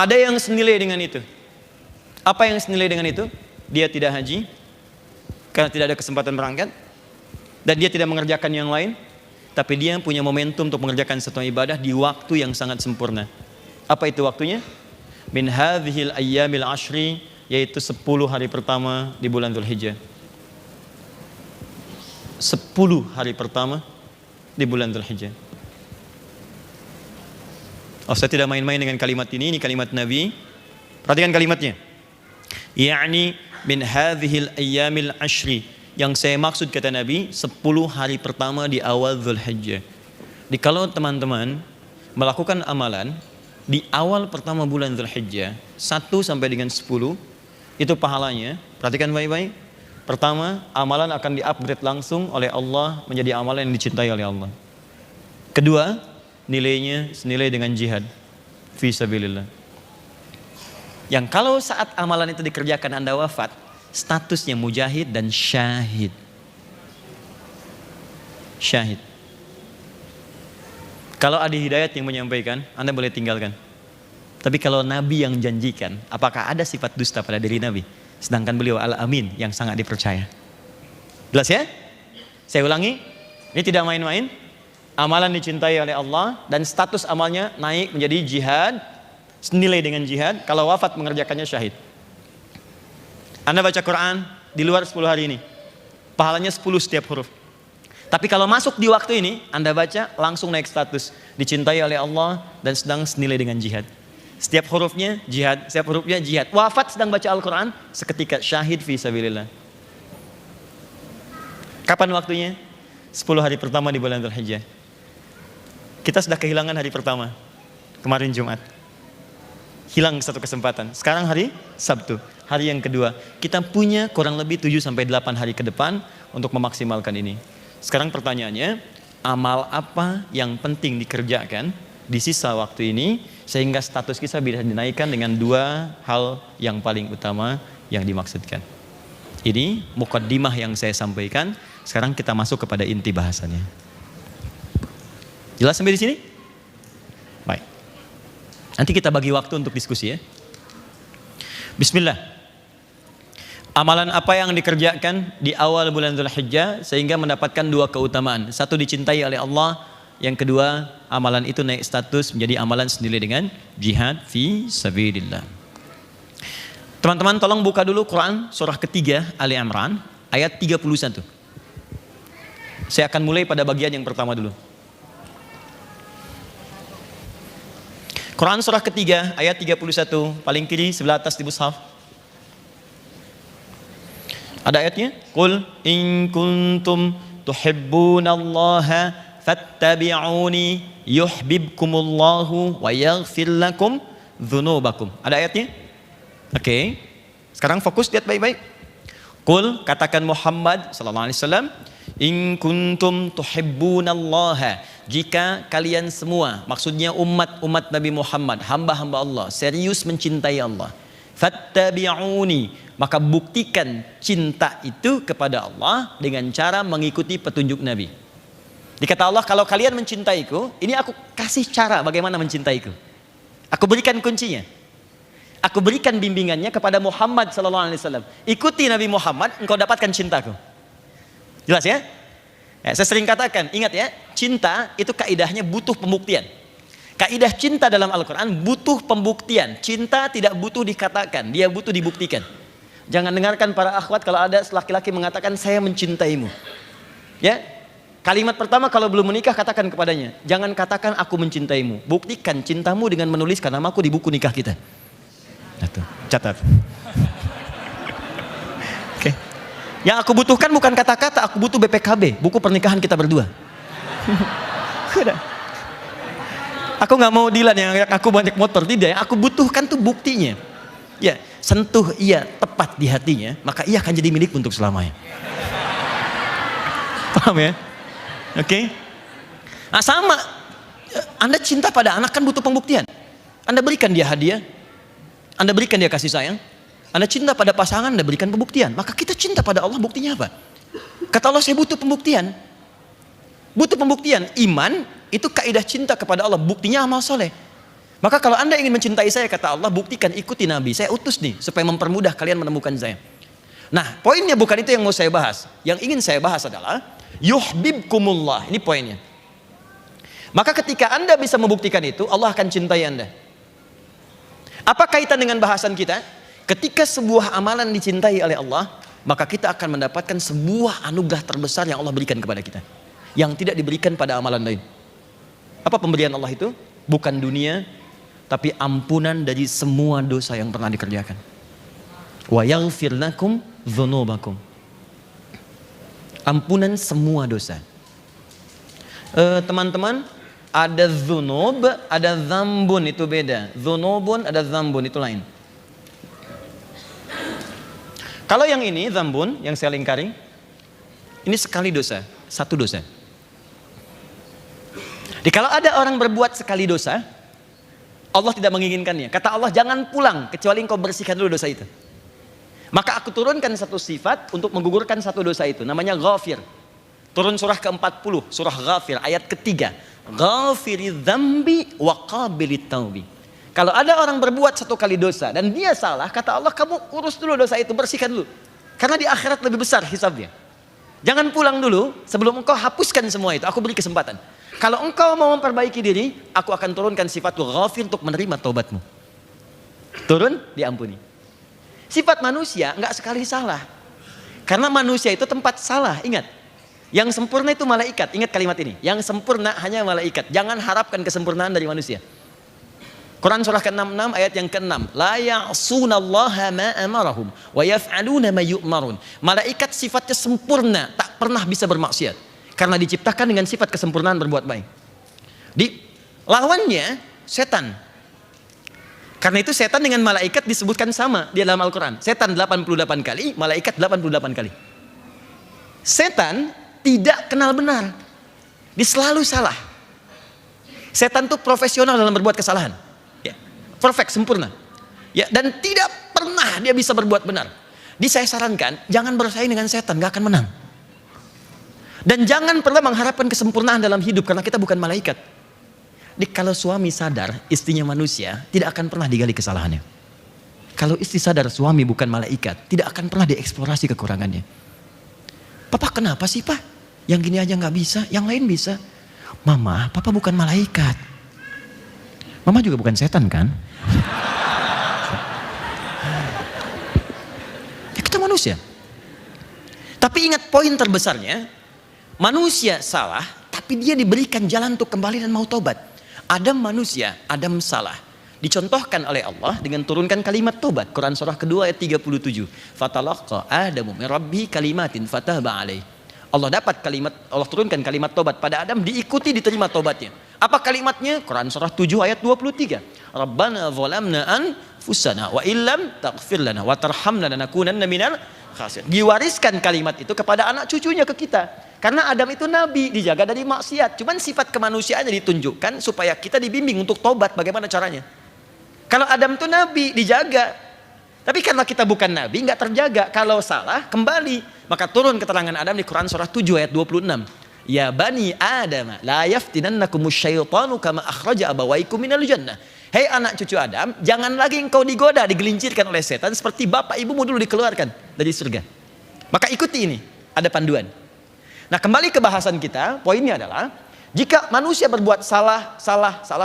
Ada yang senilai dengan itu. Apa yang senilai dengan itu? Dia tidak haji karena tidak ada kesempatan berangkat, dan dia tidak mengerjakan yang lain, tapi dia punya momentum untuk mengerjakan satu ibadah di waktu yang sangat sempurna. Apa itu waktunya? Min hadhil ayyamil ashri, yaitu 10 hari pertama di bulan Dzulhijjah. 10 hari pertama di bulan Dzulhijjah. Oh, saya tidak main-main dengan kalimat ini kalimat Nabi. Perhatikan kalimatnya. Ya'ni min hadhil ayyamil ashri. Yang saya maksud kata Nabi, 10 hari pertama di awal Dzulhijjah. Jadi kalau teman-teman melakukan amalan di awal pertama bulan Dzulhijjah 1 sampai dengan 10, itu pahalanya, perhatikan baik-baik. Pertama, amalan akan di-upgrade langsung oleh Allah menjadi amalan yang dicintai oleh Allah. Kedua, nilainya senilai dengan jihad fi sabilillah. Yang kalau saat amalan itu dikerjakan Anda wafat, statusnya mujahid dan syahid. Syahid. Kalau Adi Hidayat yang menyampaikan, Anda boleh tinggalkan. Tapi kalau Nabi yang janjikan, apakah ada sifat dusta pada diri Nabi? Sedangkan beliau al-amin yang sangat dipercaya. Jelas ya? Saya ulangi, ini tidak main-main. Amalan dicintai oleh Allah dan status amalnya naik menjadi jihad, senilai dengan jihad. Kalau wafat mengerjakannya syahid. Anda baca Quran di luar 10 hari ini, pahalanya 10 setiap huruf. Tapi kalau masuk di waktu ini, Anda baca langsung naik status, dicintai oleh Allah dan sedang senilai dengan jihad. Setiap hurufnya jihad, setiap hurufnya jihad. Wafat sedang baca Al-Quran, seketika syahid fi sabilillah. Kapan waktunya? 10 hari pertama di bulan Dzulhijjah. Kita sudah kehilangan hari pertama, kemarin Jumat. Hilang satu kesempatan. Sekarang hari Sabtu, hari yang kedua. Kita punya kurang lebih 7 sampai 8 hari ke depan untuk memaksimalkan ini. Sekarang pertanyaannya, amal apa yang penting dikerjakan di sisa waktu ini sehingga status kita bisa dinaikkan dengan 2 hal yang paling utama yang dimaksudkan. Ini mukaddimah yang saya sampaikan. Sekarang kita masuk kepada inti bahasannya. Jelas sampai di sini? Baik. Nanti kita bagi waktu untuk diskusi ya. Bismillah. Amalan apa yang dikerjakan di awal bulan Dzulhijjah sehingga mendapatkan 2 keutamaan. 1 dicintai oleh Allah, yang kedua amalan itu naik status menjadi amalan senilai dengan jihad fi sabilillah. Teman-teman tolong buka dulu Quran surah ketiga Ali Imran ayat 31. Saya akan mulai pada bagian yang pertama dulu. Quran surah ketiga ayat 31 paling kiri sebelah atas di mushaf. Ada ayatnya, qul in kuntum tuhibbunallaha fattabi'uni yuhibbukumullahu wa yaghfir lakum dzunubakum. Ada ayatnya? Oke. Sekarang fokus lihat baik-baik. Qul, katakan Muhammad sallallahu alaihi wasallam, in kuntum tuhibbunallaha, jika kalian semua, maksudnya umat Nabi Muhammad, hamba-hamba Allah, serius mencintai Allah, fattabi'uni, maka buktikan cinta itu kepada Allah dengan cara mengikuti petunjuk Nabi. Dikata Allah, kalau kalian mencintaiku, ini aku kasih cara bagaimana mencintaiku. Aku berikan kuncinya. Aku berikan bimbingannya kepada Muhammad sallallahu alaihi wasallam. Ikuti Nabi Muhammad, engkau dapatkan cintaku. Jelas ya? Saya sering katakan, ingat ya, cinta itu kaidahnya butuh pembuktian. Kaidah cinta dalam Al-Quran butuh pembuktian. Cinta tidak butuh dikatakan, dia butuh dibuktikan. Jangan dengarkan para akhwat kalau ada laki-laki mengatakan saya mencintaimu. Ya, kalimat pertama kalau belum menikah katakan kepadanya, jangan katakan aku mencintaimu. Buktikan cintamu dengan menuliskan namaku di buku nikah kita. Catat. Oke. Yang aku butuhkan bukan kata-kata, aku butuh BPKB, buku pernikahan kita berdua. Aku nggak mau Dilan yang aku banyak motor, tidak. Yang aku butuhkan tuh buktinya. Ya, sentuh ia tepat di hatinya, maka ia akan jadi milik untuk selamanya. Paham ya? Oke. Nah, sama. Anda cinta pada anak kan butuh pembuktian. Anda berikan dia hadiah, Anda berikan dia kasih sayang. Anda cinta pada pasangan, Anda berikan pembuktian. Maka kita cinta pada Allah, buktinya apa? Kata Allah, saya butuh pembuktian. Butuh pembuktian. Iman itu kaidah cinta kepada Allah, buktinya amal soleh. Maka kalau Anda ingin mencintai saya, kata Allah, buktikan, ikuti Nabi. Saya utus nih, supaya mempermudah kalian menemukan saya. Nah, poinnya bukan itu yang mau saya bahas. Yang ingin saya bahas adalah, yuhbibkumullah. Ini poinnya. Maka ketika Anda bisa membuktikan itu, Allah akan cintai Anda. Apa kaitan dengan bahasan kita? Ketika sebuah amalan dicintai oleh Allah, maka kita akan mendapatkan sebuah anugerah terbesar yang Allah berikan kepada kita, yang tidak diberikan pada amalan lain. Apa pemberian Allah itu? Bukan dunia, tapi ampunan dari semua dosa yang pernah dikerjakan. Wa yaghfir lakum dzunubakum. Ampunan semua dosa. Teman-teman, ada dzunub, ada dzambun, itu beda. Dzunubun, ada dzambun, itu lain. Kalau yang ini, dzambun, yang saya lingkari, ini sekali dosa, satu dosa. Jadi kalau ada orang berbuat sekali dosa, Allah tidak menginginkannya. Kata Allah, jangan pulang kecuali engkau bersihkan dulu dosa itu. Maka aku turunkan satu sifat untuk menggugurkan satu dosa itu, namanya ghafir. Turun surah ke-40, surah Ghafir, ayat ketiga. Ghafiri dzambi wa qabilit taubi. Kalau ada orang berbuat satu kali dosa dan dia salah, kata Allah, kamu urus dulu dosa itu, bersihkan dulu. Karena di akhirat lebih besar hisabnya. Jangan pulang dulu, sebelum engkau hapuskan semua itu, aku beri kesempatan. Kalau engkau mau memperbaiki diri, aku akan turunkan sifat ghafir untuk menerima taubatmu. Turun, diampuni. Sifat manusia enggak sekali salah. Karena manusia itu tempat salah, ingat. Yang sempurna itu malaikat, ingat kalimat ini. Yang sempurna hanya malaikat. Jangan harapkan kesempurnaan dari manusia. Quran surah ke-66 ayat yang ke-6. La ya'sunallaha ma amarahum wa yaf'aluna ma yu'marun. Malaikat sifatnya sempurna, tak pernah bisa bermaksiat. Karena diciptakan dengan sifat kesempurnaan berbuat baik. Di lawannya setan. Karena itu setan dengan malaikat disebutkan sama di dalam Al-Quran. Setan 88 kali, malaikat 88 kali. Setan tidak kenal benar. Dia selalu salah. Setan itu profesional dalam berbuat kesalahan. Ya, perfect, sempurna. Ya, dan tidak pernah dia bisa berbuat benar. Jadi saya sarankan, jangan bersaing dengan setan, gak akan menang. Dan jangan pernah mengharapkan kesempurnaan dalam hidup, karena kita bukan malaikat. Jadi kalau suami sadar istrinya manusia, tidak akan pernah digali kesalahannya. Kalau istri sadar suami bukan malaikat, tidak akan pernah dieksplorasi kekurangannya. Papa kenapa sih pak? Yang gini aja gak bisa, yang lain bisa. Mama, papa bukan malaikat. Mama juga bukan setan kan? Ya kita manusia. Tapi ingat poin terbesarnya, manusia salah, tapi dia diberikan jalan untuk kembali dan mau tobat. Adam manusia, Adam salah. Dicontohkan oleh Allah dengan turunkan kalimat tobat. Quran surah kedua ayat 37. Fatalaqa Adamu min rabbi kalimatin fataba alaih. Allah dapat kalimat, Allah turunkan kalimat tobat pada Adam, diikuti diterima tobatnya. Apa kalimatnya? Quran surah 7 ayat 23. Rabbana zalamna anfusana wa illam taghfir lana wa tarhamna lanakunanna minal khasirin. Diwariskan kalimat itu kepada anak cucunya ke kita. Karena Adam itu nabi, dijaga dari maksiat. Cuman sifat kemanusiaannya ditunjukkan supaya kita dibimbing untuk tobat. Bagaimana caranya? Kalau Adam itu nabi, dijaga. Tapi karena kita bukan nabi, nggak terjaga. Kalau salah, kembali. Maka turun keterangan Adam di Quran surah 7 ayat 26. Ya bani Adam, la yaftinannakumus syaitanu kama akhraja abawaikum minal jannah. Hei anak cucu Adam, jangan lagi engkau digoda, digelincirkan oleh setan seperti bapak ibumu dulu dikeluarkan dari surga. Maka ikuti ini, ada panduan. Nah kembali ke bahasan kita, poinnya adalah jika manusia berbuat salah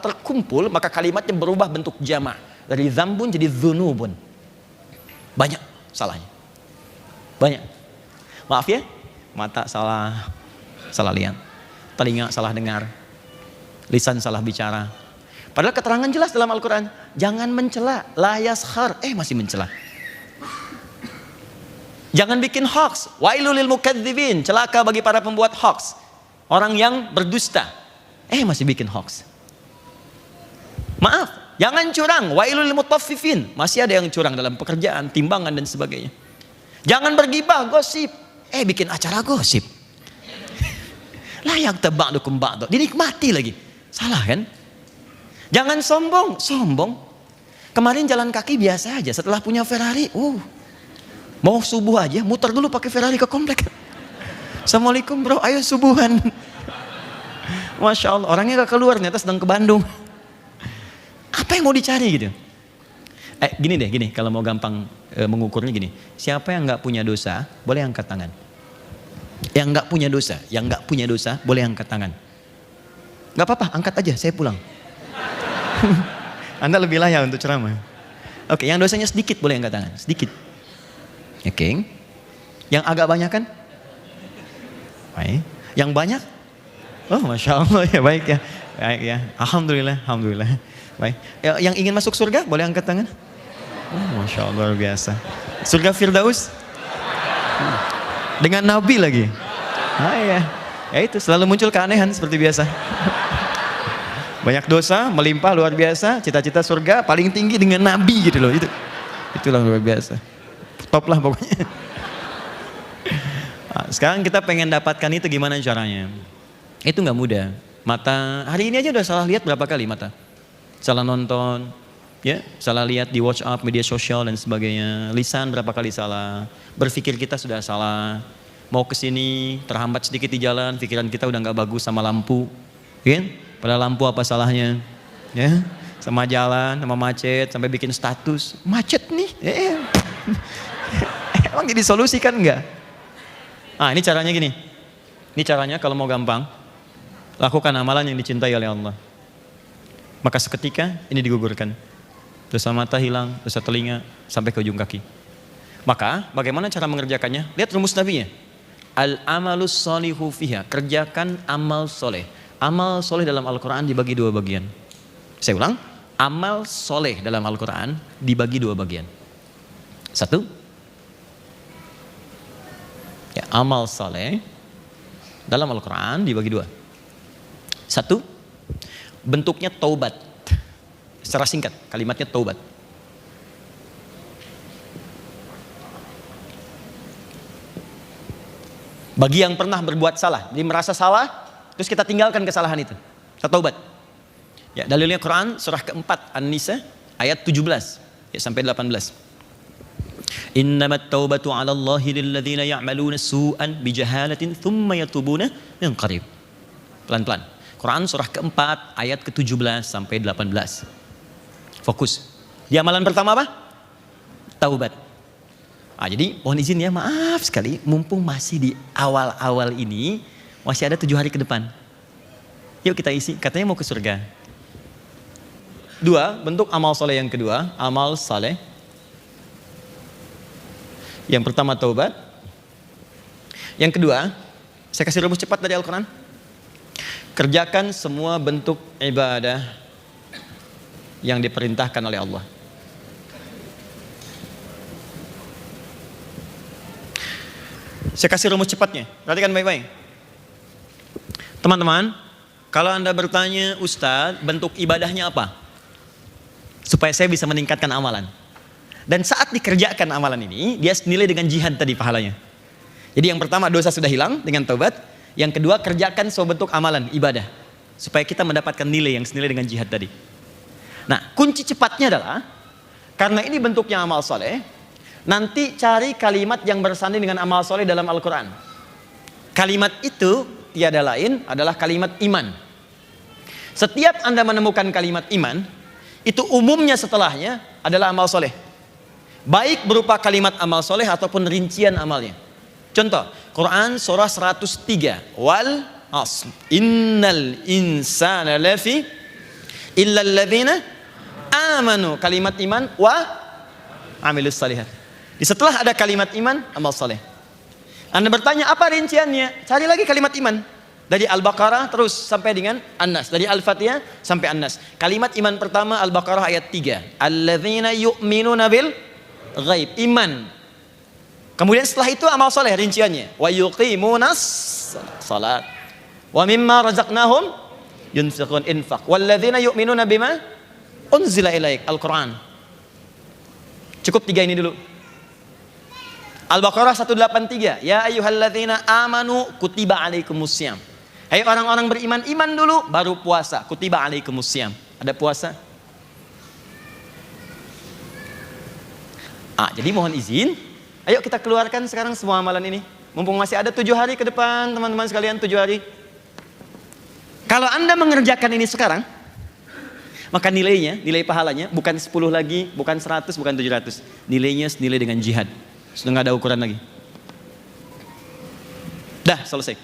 terkumpul, maka kalimatnya berubah bentuk jama' dari zambun jadi dzunubun. Banyak salahnya, banyak. Maaf ya, mata salah lihat, telinga salah dengar, lisan salah bicara. Padahal keterangan jelas dalam Al-Quran, jangan mencela, la yaskhar, masih mencela. Jangan bikin hoax. Wailul lil mukadzibin, celaka bagi para pembuat hoax. Orang yang berdusta. Masih bikin hoax. Maaf, jangan curang. Wailul lil mutaffifin, masih ada yang curang dalam pekerjaan, timbangan dan sebagainya. Jangan bergibah, gosip. Bikin acara gosip. Layak taba'dukum ba'du, dinikmati lagi. Salah kan? Jangan sombong. Kemarin jalan kaki biasa aja, setelah punya Ferrari, mau subuh aja, muter dulu pakai Ferrari ke komplek. Assalamualaikum bro, ayo subuhan. Masya Allah, orangnya gak keluar, ternyata sedang ke Bandung. Apa Apa yang mau dicari gitu? Gini deh, gini. Kalau mau gampang mengukurnya gini. Siapa yang nggak punya dosa, boleh angkat tangan. Yang nggak punya dosa, boleh angkat tangan. Nggak apa-apa, angkat aja. Saya pulang. Anda lebih layak untuk ceramah. Oke, yang dosanya sedikit boleh angkat tangan. Sedikit. Oke. Yang agak banyak kan? Baik. Yang banyak? Oh, Masya Allah ya, baik ya. Baik ya. Alhamdulillah. Baik. Yang ingin masuk surga boleh angkat tangan? Oh, Masya Allah, luar biasa. Surga Firdaus? Dengan Nabi lagi? Ya. Ya itu, selalu muncul keanehan seperti biasa. Banyak dosa, melimpah luar biasa, cita-cita surga paling tinggi dengan Nabi gitu loh. Itulah luar biasa. Top lah pokoknya. Nah, sekarang kita pengen dapatkan itu gimana caranya? Itu nggak mudah. Mata, hari ini aja udah salah lihat berapa kali mata? Salah nonton, ya, salah lihat di WhatsApp, media sosial dan sebagainya. Lisan berapa kali salah. Berpikir kita sudah salah. Mau kesini, terhambat sedikit di jalan, pikiran kita udah nggak bagus sama lampu. Kan? Pada lampu apa salahnya? Ya, sama jalan, sama macet, sampai bikin status. Macet nih. Emang jadi solusi kan enggak? Ah, ini caranya gini. Ini caranya kalau mau gampang. Lakukan amalan yang dicintai oleh Allah. Maka seketika ini digugurkan. Dosa mata hilang, dosa telinga, sampai ke ujung kaki. Maka bagaimana cara mengerjakannya? Lihat rumus Nabi-nya. Al-amalus solihu fiha. Kerjakan amal soleh. Amal soleh dalam Al-Quran dibagi dua bagian. Saya ulang. Amal soleh dalam Al-Quran dibagi dua bagian. Satu. Ya, amal soleh dalam Al-Quran dibagi dua. Satu. Bentuknya taubat. Secara singkat, kalimatnya taubat. Bagi yang pernah berbuat salah, jadi merasa salah, terus kita tinggalkan kesalahan itu. Kita taubat. Ya, dalilnya Quran surah keempat An-Nisa ayat 17 ya, sampai 18. Innamat taubatu 'ala Allahi lilladzina ya'maluna su'an bijahalatin tsumma yatubuna min qarib. Pelan-pelan. Quran surah keempat ayat ke-17 sampai 18. Fokus. Di amalan pertama apa? Taubat. Jadi mohon izin ya, maaf sekali, mumpung masih di awal-awal ini, masih ada 7 hari ke depan. Yuk kita isi, katanya mau ke surga. 2, bentuk amal soleh yang kedua, amal soleh. Yang pertama taubat. Yang kedua, saya kasih rumus cepat dari Al-Quran. Kerjakan semua bentuk ibadah yang diperintahkan oleh Allah. Saya kasih rumus cepatnya, perhatikan baik-baik. Teman-teman, kalau Anda bertanya, Ustadz, bentuk ibadahnya apa? Supaya saya bisa meningkatkan amalan. Dan saat dikerjakan amalan ini, dia senilai dengan jihad tadi pahalanya. Jadi yang pertama, dosa sudah hilang dengan taubat. Yang kedua, kerjakan semua bentuk amalan, ibadah. Supaya kita mendapatkan nilai yang senilai dengan jihad tadi. Nah, kunci cepatnya adalah, karena ini bentuknya amal soleh, nanti cari kalimat yang bersanding dengan amal soleh dalam Al-Quran. Kalimat itu tiada lain adalah kalimat iman. Setiap Anda menemukan kalimat iman, itu umumnya setelahnya adalah amal soleh. Baik berupa kalimat amal soleh ataupun rincian amalnya. Contoh, Quran surah 103. Wal asr. Innal insana lafi illal ladzina amanu. Kalimat iman wa amilus salihat. Di setelah ada kalimat iman, amal soleh. Anda bertanya apa rinciannya? Cari lagi kalimat iman. Dari Al-Baqarah terus sampai dengan An-Nas. Dari Al-Fatihah sampai An-Nas. Kalimat iman pertama Al-Baqarah ayat 3. Alladzina yu'minuna bil ghaib. Iman. Kemudian setelah itu amal soleh rinciannya. Wa yuqimunas salat. Wa mimma razaqnahum yunfiqun infaq. Walladzina yu'minuna bima unzila ilaik. Al-Quran. Cukup 3 ini dulu. Al-Baqarah 183. Ya ayyuhalladzina amanu kutiba alaikumussyam. Hai orang-orang beriman, iman dulu baru puasa. Kutiba alaikumussyam. Ada puasa. Jadi mohon izin, ayo kita keluarkan sekarang semua amalan ini. Mumpung masih ada 7 hari ke depan, teman-teman sekalian, 7 hari. Kalau Anda mengerjakan ini sekarang, Maka nilainya, nilai pahalanya bukan 10 lagi, bukan 100, bukan 700. Nilainya senilai dengan jihad. Sudah nggak ada ukuran lagi. Dah, selesai.